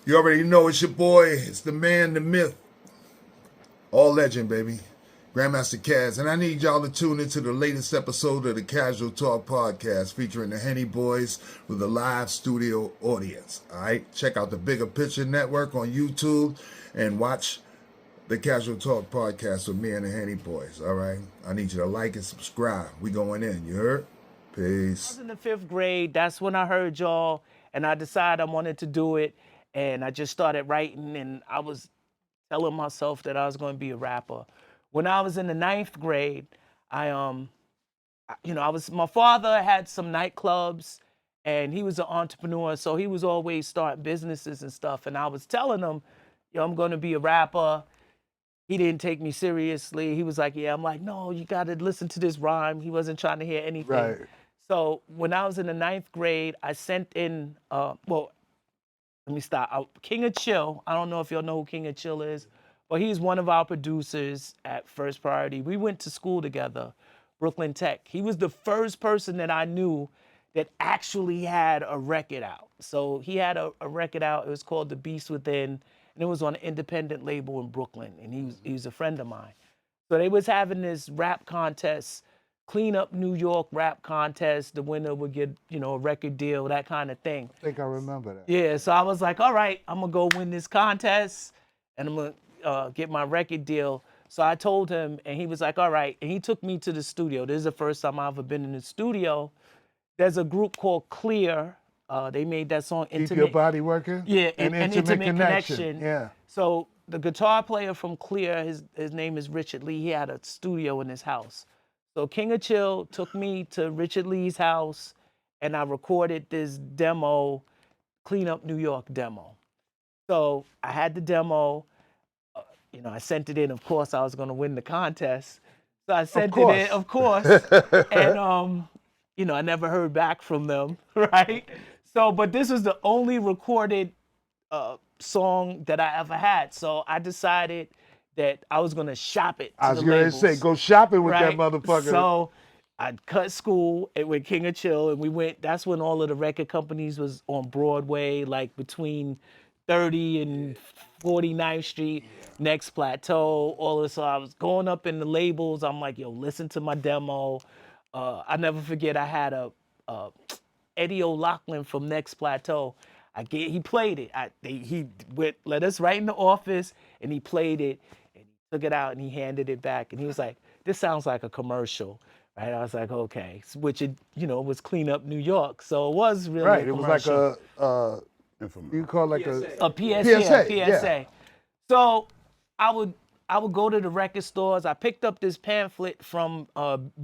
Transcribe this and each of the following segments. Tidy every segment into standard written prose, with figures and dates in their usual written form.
You already know it's your boy. It's the man, the myth. All legend, baby. Grandmaster Caz. And I need y'all to tune into the latest episode of the Casual Talk podcast featuring the Henny Boyz with a live studio audience. All right? Check out the Bigga Picture Network on YouTube and watch the Casual Talk podcast with me and the Henny Boyz. All right? I need you to like and subscribe. We going in. You heard? I Peace. was in the 5th grade. That's when I heard y'all, and I decided I wanted to do it. And I just started writing, and I was telling myself that I was going to be a rapper. When I was in the 9th grade, my father had some nightclubs, and he was an entrepreneur, so he was always starting businesses and stuff. And I was telling him, I'm going to be a rapper. He didn't take me seriously. He was like, yeah. I'm like, no, you got to listen to this rhyme. He wasn't trying to hear anything. Right. So when I was in the 9th grade, I sent in, let me stop. King of Chill. I don't know if y'all know who King of Chill is, but he's one of our producers at First Priority. We went to school together, Brooklyn Tech. He was the first person that I knew that actually had a record out. So he had a record out. It was called The Beast Within, and it was on an independent label in Brooklyn, and he was a friend of mine. So they was having this rap contest, Clean Up New York rap contest. The winner would get, a record deal, that kind of thing. I think I remember that. Yeah, so I was like, all right, I'm gonna go win this contest, and I'm gonna get my record deal. So I told him, and he was like, all right, and he took me to the studio. This is the first time I've ever been in the studio. There's a group called Clear. They made that song Keep Your Body Working? Yeah, An Intimate Connection. Yeah. So the guitar player from Clear, his name is Richard Lee. He had a studio in his house. So King of Chill took me to Richard Lee's house, and I recorded this demo, Clean Up New York demo. So I had the demo. I sent it in. Of course, I was going to win the contest. So I sent it in, of course. And, I never heard back from them, right? So, but this was the only recorded song that I ever had. So I decided that I was going to shop it to I was the going to labels, say, go shopping with that right? motherfucker. So I cut school with King of Chill, and we went. That's when all of the record companies was on Broadway, like between 30 and 49th Street, Next Plateau, all this. So I was going up in the labels. I'm like, yo, listen to my demo. I never forget. I had a Eddie O'Loughlin from Next Plateau. He played it. He let us right in the office, and he played it, and he took it out and he handed it back, and he was like, "This sounds like a commercial." Right? I was like, "Okay," which it was Clean Up New York, so it was really right. a It was like commercial. you call it like A PSA. PSA. Yeah. So I would go to the record stores. I picked up this pamphlet from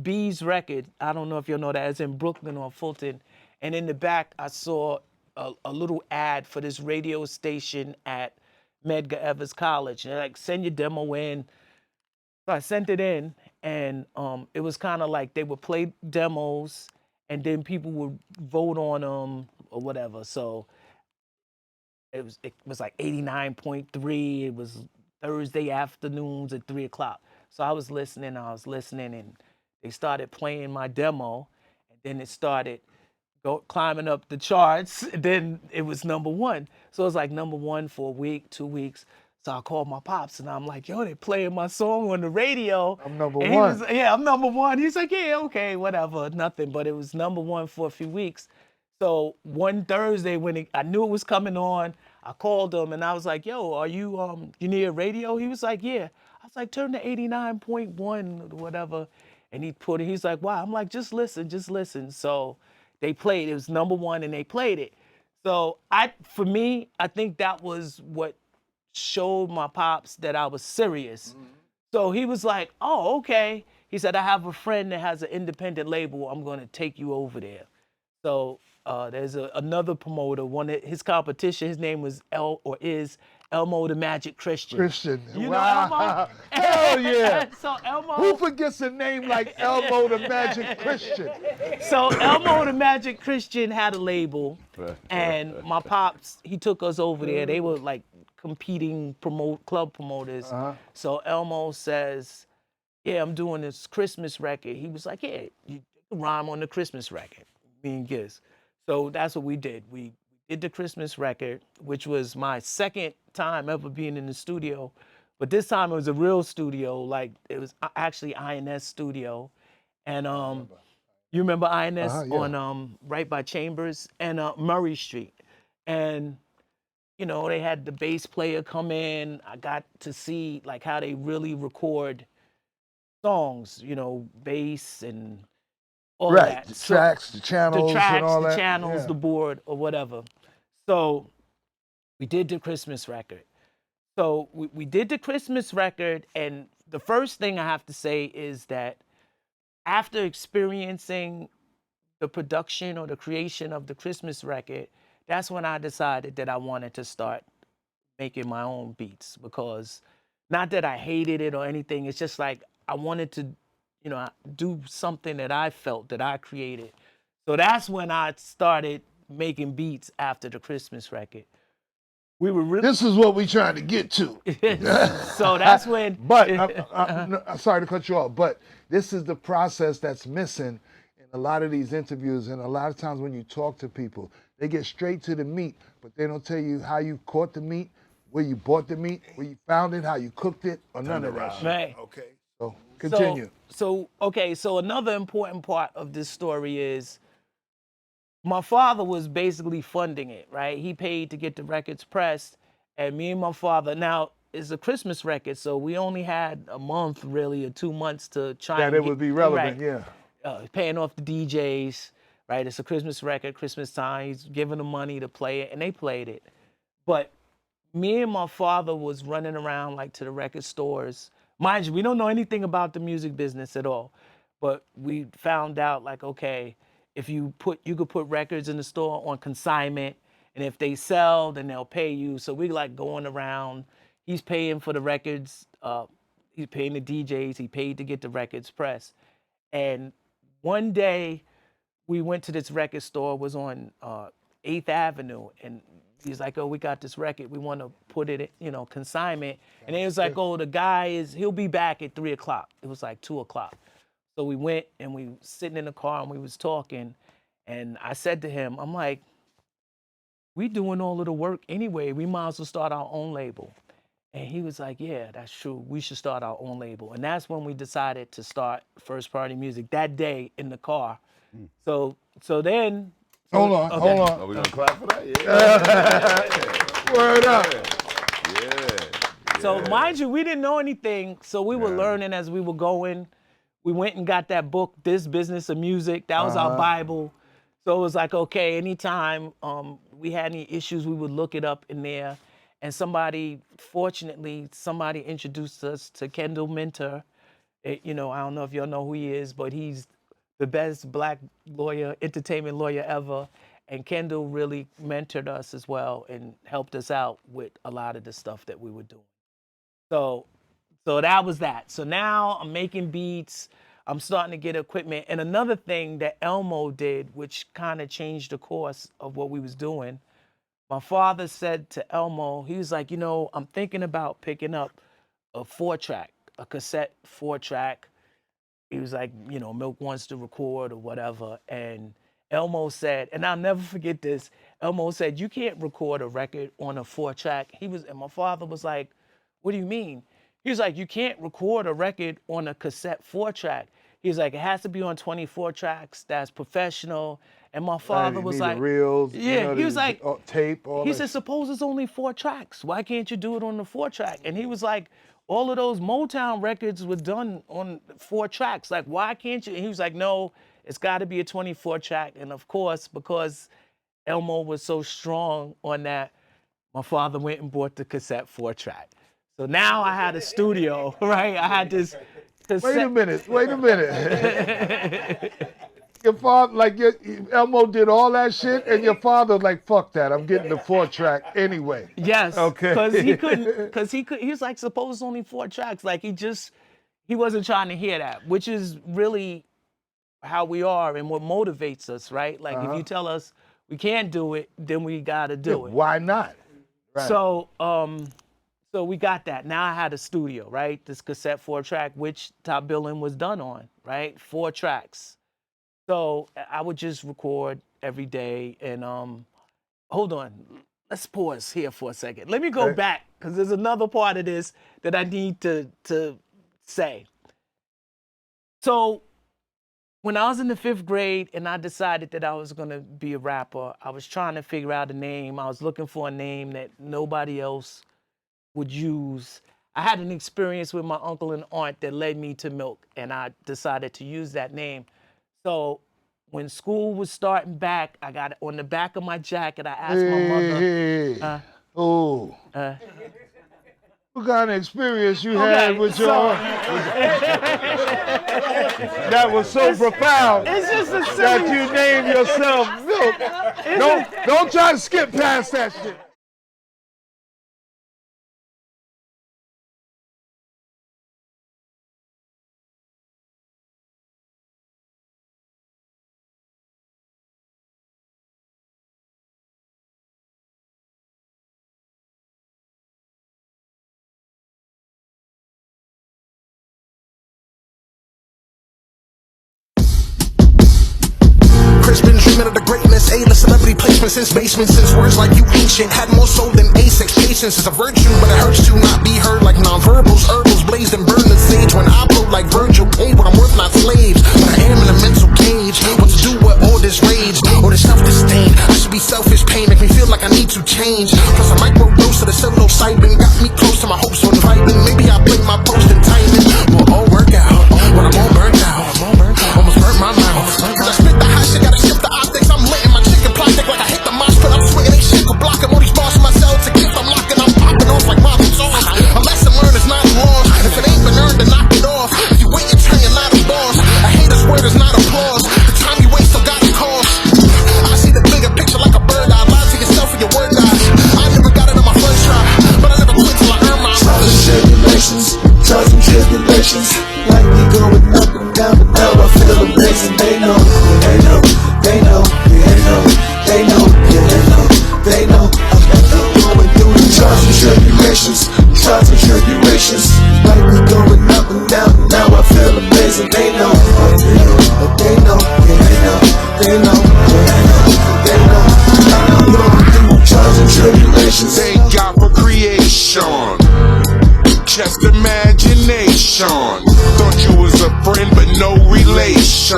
B's Record. I don't know if you know that. It's in Brooklyn or Fulton. And in the back, I saw a little ad for this radio station at Medgar Evers College. And they're like, send your demo in. So I sent it in, and it was kind of like they would play demos, and then people would vote on them or whatever. So it was like 89.3. It was Thursday afternoons at 3:00. So I was listening, and they started playing my demo, and then it started climbing up the charts. And then it was #1. So it was like #1 for a week, 2 weeks. So I called my pops, and I'm like, yo, they're playing my song on the radio. I'm number and one. I'm #1. He's like, yeah, okay, whatever, nothing. But it was #1 for a few weeks. So one Thursday when I knew it was coming on, I called him and I was like, yo, are you near radio? He was like, yeah. I was like, turn to 89.1 or whatever. And he's like, wow. I'm like, just listen. So they played, it was #1 and they played it. So for me, I think that was what showed my pops that I was serious. Mm-hmm. So he was like, oh, okay. He said, I have a friend that has an independent label. I'm going to take you over there. So there's another promoter, one of his competition, his name was Elmo the Magic Christian. You know Elmo? Hell yeah. So Elmo. Who forgets a name like Elmo the Magic Christian? So Elmo the Magic Christian had a label, and my pops, he took us over there. They were like competing club promoters. Uh-huh. So Elmo says, yeah, I'm doing this Christmas record. He was like, yeah, you can rhyme on the Christmas record. Me and Giz. So that's what we did. We did the Christmas record, which was my second time ever being in the studio. But this time it was a real studio, like it was actually INS studio. And you remember INS Yeah. on right by Chambers and Murray Street. And you know, they had the bass player come in. I got to see like how they really record songs, you know, bass and all of Right. that. The So tracks, the channels, and all the that. channels, Yeah. the board, or whatever. So we did the Christmas record. So we did the Christmas record, and the first thing I have to say is that after experiencing the production or the creation of the Christmas record, that's when I decided that I wanted to start making my own beats, because not that I hated it or anything, it's just like I wanted to, you know, do something that I felt that I created. So that's when I started making beats after the Christmas record. We were really This is what we trying to get to. so that's when But I'm sorry to cut you off, but this is the process that's missing in a lot of these interviews, and a lot of times when you talk to people, they get straight to the meat, but they don't tell you how you caught the meat, where you bought the meat, where you found it, how you cooked it, or none of that shit. right. Okay. So continue. So okay, so another important part of this story is my father was basically funding it, right? He paid to get the records pressed, and me and my father, now it's a Christmas record, so we only had a month really or 2 months to try That and it get, would be relevant, right, yeah. paying off the DJs, right? It's a Christmas record, Christmas time. He's giving them money to play it, and they played it. But me and my father was running around like to the record stores. Mind you, we don't know anything about the music business at all, but we found out like, okay, if you could put records in the store on consignment, and if they sell, then they'll pay you. So we like going around. He's paying for the records. He's paying the DJs. He paid to get the records pressed. And one day we went to this record store, was on 8th Avenue, and he's like, oh, we got this record, we want to put it, you know, consignment. And he was like, oh, the guy he'll be back at 3 o'clock. It was like 2 o'clock. So we went and we sitting in the car and we was talking, and I said to him, I'm like, we doing all of the work anyway, we might as well start our own label. And he was like, yeah, that's true. We should start our own label. And that's when we decided to start First Party Music that day in the car. So then. Hold on. Are we gonna clap for that? Yeah. Word up. Yeah. So mind you, we didn't know anything. So we were learning as we were going. We went and got that book, This Business of Music. That was our Bible. So it was like, okay, anytime we had any issues, we would look it up in there. And fortunately, somebody introduced us to Kendall Minter. You know, I don't know if y'all know who he is, but he's the best black lawyer, entertainment lawyer ever. And Kendall really mentored us as well and helped us out with a lot of the stuff that we were doing. So that was that. So now I'm making beats. I'm starting to get equipment. And another thing that Elmo did, which kind of changed the course of what we was doing, my father said to Elmo, he was like, you know, I'm thinking about picking up a 4-track, a cassette 4-track. He was like, you know, Milk wants to record or whatever. And Elmo said, and I'll never forget this, Elmo said, you can't record a record on a 4-track. And my father was like, what do you mean? He was like, you can't record a record on a cassette 4-track. He was like, it has to be on 24 tracks. That's professional. And my father was like, the reels, yeah, he was like, tape, all he that. said, suppose it's only 4 tracks. Why can't you do it on the 4-track? And he was like, all of those Motown records were done on 4 tracks. Like, why can't you? And he was like, no, it's got to be a 24-track. And of course, because Elmo was so strong on that, my father went and bought the cassette 4-track. So now I had a studio, right? I had this cassette. Wait a minute. Your father, Elmo did all that shit, and your father was like, fuck that, I'm getting the 4-track anyway. Yes, Okay. because he was like, suppose it's only 4 tracks. Like he wasn't trying to hear that, which is really how we are and what motivates us, right? Like if you tell us we can't do it, then we gotta do it. Why not? Right. So we got that. Now I had a studio, right? This cassette 4-track, which Top Billin was done on, right? 4 tracks. So I would just record every day, and hold on. Let's pause here for a second. Let me go back, because there's another part of this that I need to say. So when I was in the 5th grade and I decided that I was gonna be a rapper, I was trying to figure out a name. I was looking for a name that nobody else would use. I had an experience with my uncle and aunt that led me to Milk, and I decided to use that name. So when school was starting back, I got it on the back of my jacket. I asked my mother. What kind of experience you had with your that was so profound It's just a silly, that you named yourself Milk. Don't try to skip past that shit. Been dreaming of the greatness, A-list celebrity placement since basement, since words like you ancient had more soul than A6. Patience is a virtue, but it hurts to not be heard like nonverbals. Herbals blazed and burned the sage when I blow like Virgil. Paid what I'm worth, not slaves. But I am in a mental cage. What to do with all this rage or this self-disdain? I should be selfish, pain make me feel like I need to change. Plus a microdose of the psilocybin got me close to my hopes on vibing. Maybe I blame my post and timing. Will all work out when I'm all burnt out. Almost burnt my mouth. Cause I spit the hot shit, gotta shift the optics. I'm lit in my chicken plastic like I hit the mosh pit. I'm swinging, they shit could block him. All these bars for myself to gift. I'm locking, I'm popping off like Marvel sauce. A lesson learned is not lost. If it ain't been earned, then knock it off. If you wait your turn, you're not a boss. A hater's word is not applause. The time you waste still got a cost. I see the bigger picture like a bird eye. Lie to yourself and your word dies. I never got it on my first try, but I never quit till I earn my trials and tribulations, trials and tribulations. Like me going up and down, but now I feel amazing. They know, they know, they know, they know, they know, they know. I'm going through the trials and tribulations, trials and tribulations. Like me going up and down, but now I feel amazing. They know, they know, they know, they know, they know. I'm going through trials and tribulations. Thank God for creation, just imagination. Thought you was a friend but no relation.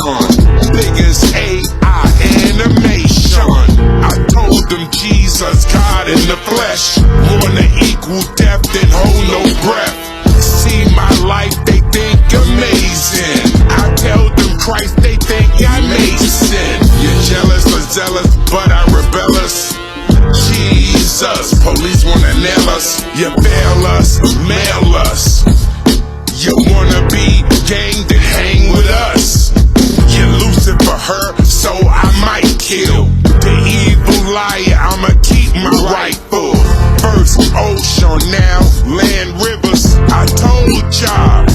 Biggest AI animation. I told them Jesus, God in the flesh, wanna equal depth and hold no breath. See my life, they think amazing. I tell them Christ, they think I'm Mason. You're jealous or zealous, but I'm rebellious. Jesus, police wanna nail us. You fail us, mail us. You wanna be gang, then hang with us. You're losing for her, so I might kill the evil liar. I'ma keep my rifle. First ocean, now land rivers. I told y'all,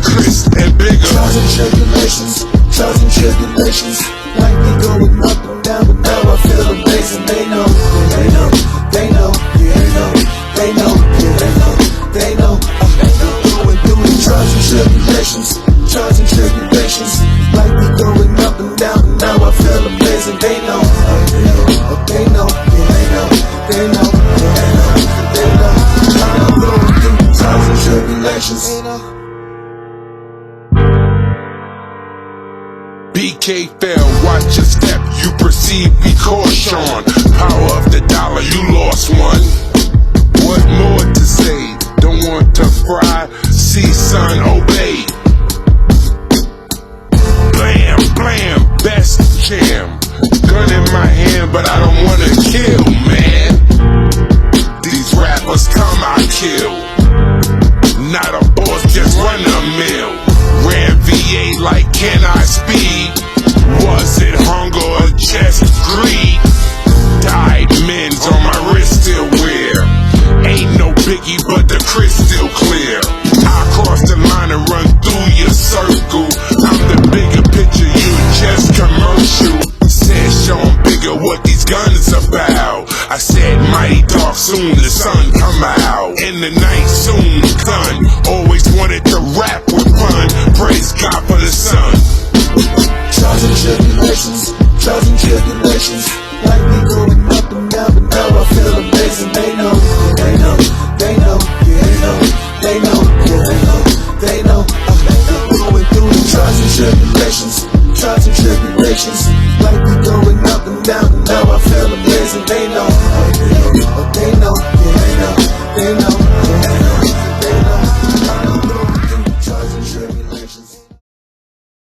Chris and Bigga. Trials and tribulations, trials and tribulations. Like me going up and down, but now I feel amazing. They know, they know, they know, they know, they know, they know. I'm going through the trials and tribulations, trials and tribulations. Like me going up and down, but now I feel amazing. They know, they know, they know, they know, they know. I'm going through the trials and tribulations. BK fell, watch your step, you perceive, be caution. Power of the dollar, you lost one. What more to say? Don't want to fry, see son, obey. Blam, blam, best jam. Gun in my hand, but I don't wanna kill, man. These rappers come, I kill. Not a boss, just run a mill. Ran VA like can I speed? Was it hunger or just greed? Diamonds on my wrist still wear. Ain't no biggie but the crystal clear. I cross the line and run through your circle. I'm the bigger picture, you just commercial. Said Sean Bigga what these guns about. I said mighty dark, soon the sun come out. And the night soon come. Always wanted to rap with fun. Praise God for the sun. Trials and tribulations, trials and tribulations. Like me going up and down, but they know, yeah, they know, they know.